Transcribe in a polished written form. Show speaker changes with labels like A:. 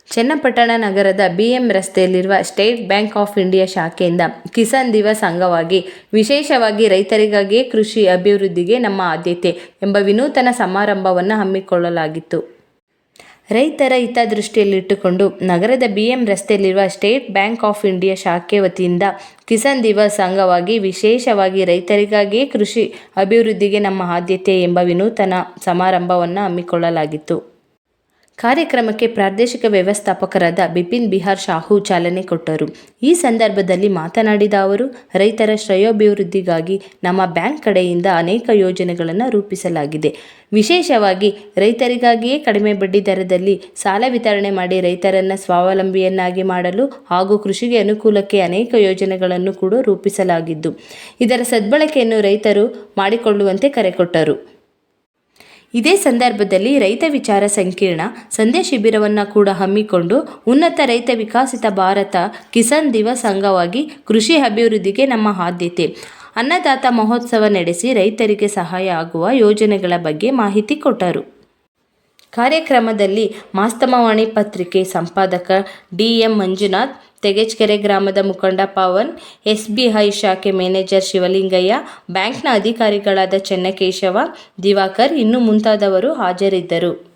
A: ಚನ್ನಪಟ್ಟಣ ನಗರದ BM ರಸ್ತೆಯಲ್ಲಿರುವ state bank of India ಶಾಖೆಯಿಂದ ಕಿಸಾನ್ ದಿವಸ್ ಅಂಗವಾಗಿ ವಿಶೇಷವಾಗಿ ರೈತರಿಗಾಗಿಯೇ ಕೃಷಿ ಅಭಿವೃದ್ಧಿಗೆ ನಮ್ಮ ಆದ್ಯತೆ ಎಂಬ ವಿನೂತನ ಸಮಾರಂಭವನ್ನು ಹಮ್ಮಿಕೊಳ್ಳಲಾಗಿತ್ತು. ರೈತರ ಹಿತದೃಷ್ಟಿಯಲ್ಲಿಟ್ಟುಕೊಂಡು ನಗರದ BM ರಸ್ತೆಯಲ್ಲಿರುವ ಸ್ಟೇಟ್ ಬ್ಯಾಂಕ್ ಆಫ್ ಇಂಡಿಯಾ ಶಾಖೆ ವತಿಯಿಂದ ಕಿಸಾನ್ ದಿವಸ್ ಅಂಗವಾಗಿ ವಿಶೇಷವಾಗಿ ರೈತರಿಗಾಗಿಯೇ ಕೃಷಿ ಅಭಿವೃದ್ಧಿಗೆ ನಮ್ಮ ಆದ್ಯತೆ ಎಂಬ ವಿನೂತನ ಸಮಾರಂಭವನ್ನು ಹಮ್ಮಿಕೊಳ್ಳಲಾಗಿತ್ತು. ಕಾರ್ಯಕ್ರಮಕ್ಕೆ ಪ್ರಾದೇಶಿಕ ವ್ಯವಸ್ಥಾಪಕರಾದ ಬಿಪಿನ್ ಬಿಹಾರ್ ಶಾಹು ಚಾಲನೆ ಕೊಟ್ಟರು. ಈ ಸಂದರ್ಭದಲ್ಲಿ ಮಾತನಾಡಿದ ಅವರು, ರೈತರ ಶ್ರೇಯೋಭಿವೃದ್ಧಿಗಾಗಿ ನಮ್ಮ ಬ್ಯಾಂಕ್ ಕಡೆಯಿಂದ ಅನೇಕ ಯೋಜನೆಗಳನ್ನು ರೂಪಿಸಲಾಗಿದೆ. ವಿಶೇಷವಾಗಿ ರೈತರಿಗಾಗಿಯೇ ಕಡಿಮೆ ಬಡ್ಡಿ ದರದಲ್ಲಿ ಸಾಲ ವಿತರಣೆ ಮಾಡಿ ರೈತರನ್ನು ಸ್ವಾವಲಂಬಿಯನ್ನಾಗಿ ಮಾಡಲು ಹಾಗೂ ಕೃಷಿಗೆ ಅನುಕೂಲಕ್ಕೆ ಅನೇಕ ಯೋಜನೆಗಳನ್ನು ಕೂಡ ರೂಪಿಸಲಾಗಿದ್ದು, ಇದರ ಸದ್ಬಳಕೆಯನ್ನು ರೈತರು ಮಾಡಿಕೊಳ್ಳುವಂತೆ ಕರೆ ಕೊಟ್ಟರು. ಇದೇ ಸಂದರ್ಭದಲ್ಲಿ ರೈತ ವಿಚಾರ ಸಂಕಿರಣ ಸಂಧ್ಯಾ ಶಿಬಿರವನ್ನು ಕೂಡ ಹಮ್ಮಿಕೊಂಡು ಉನ್ನತ ರೈತ ವಿಕಸಿತ ಭಾರತ ಕಿಸಾನ್ ದಿವಸ್ ಅಂಗವಾಗಿ ಕೃಷಿ ಅಭಿವೃದ್ಧಿಗೆ ನಮ್ಮ ಆದ್ಯತೆ, ಅನ್ನದಾತ ಮಹೋತ್ಸವ ನಡೆಸಿ ರೈತರಿಗೆ ಸಹಾಯ ಆಗುವ ಯೋಜನೆಗಳ ಬಗ್ಗೆ ಮಾಹಿತಿ ಕೊಟ್ಟರು. ಕಾರ್ಯಕ್ರಮದಲ್ಲಿ ಮಾಸ್ತಮವಾಣಿ ಪತ್ರಿಕೆ ಸಂಪಾದಕ DM ಮಂಜುನಾಥ್, ತೆಗೆಚಕೆರೆ ಗ್ರಾಮದ ಮುಖಂಡ ಪವನ್, SBI ಶಾಖೆ ಮ್ಯಾನೇಜರ್ ಶಿವಲಿಂಗಯ್ಯ, ಬ್ಯಾಂಕ್ನ ಅಧಿಕಾರಿಗಳಾದ ಚೆನ್ನಕೇಶವ, ದಿವಾಕರ್ ಇನ್ನು ಮುಂತಾದವರು ಹಾಜರಿದ್ದರು.